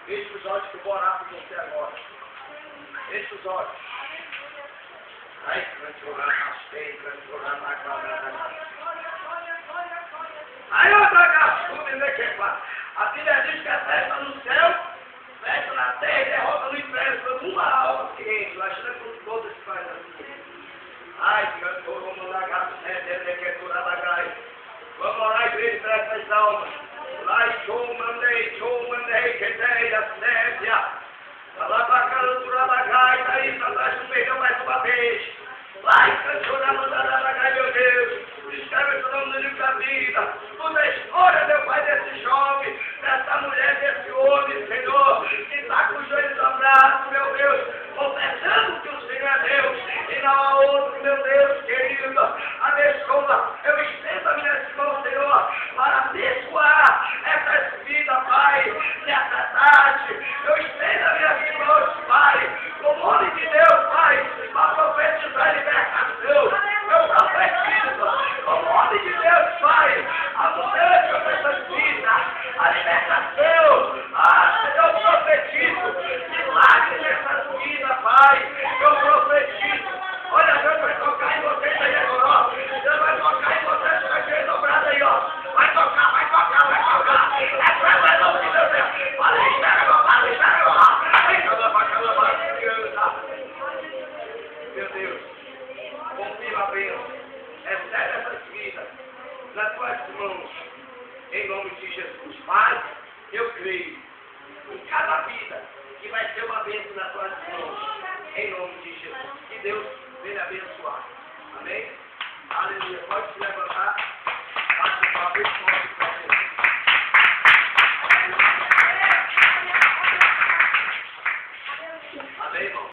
Feche os olhos que eu vou orar por você agora. Feche os olhos. Ai, transformar nas feias, transformar na casa. Aí outra gastume, né, que é a Bíblia diz que a festa no céu, festa na terra e derrota no inferno. Foi uma alma seguinte. Imagina com todos que faz assim. Ai, cantor, vamos mandar gato, vamos orar, igreja, para essas almas. Lá, mandei, que tem a séria. Lá pra casa do Radagai, tá aí, Satanás não perdeu mais uma vez. Vai, cantora, Radagai, meu Deus. Escreve o nome do livro da vida. Toda a história, meu Pai, desse jovem, dessa mulher, desse homem, Senhor, que está com os joelhos dobrados, meu Deus, confessando que o Senhor é Deus e não há outro, meu Deus, querido. Abençoa, eu estendo a minha mão, Senhor, para abençoar essas vidas, Pai, nessa tarde. Eu estendo a minha mão, Pai, no nome de Deus, Pai, para profetizar a libertação. Eu profetizo, no nome de Deus, Pai, a mudança dessas vidas, a libertação. Eu profetizo milagres nessas vidas, Pai. Eu profetizo. Olha, Deus vai tocar em vocês aí agora. Deus vai tocar em vocês com a gente dobrada aí, ó. Vai tocar, vai tocar, vai tocar. É pra o nome de Deus. Fala, espera agora. Meu Deus, confirma a bênção. Recebe essas vidas nas tuas mãos. Em nome de Jesus. Pai, eu creio em cada vida que vai ter uma bênção nas tuas mãos. Em nome de Jesus. Que Deus venha abençoar. Amém? Aleluia. Pode tirar.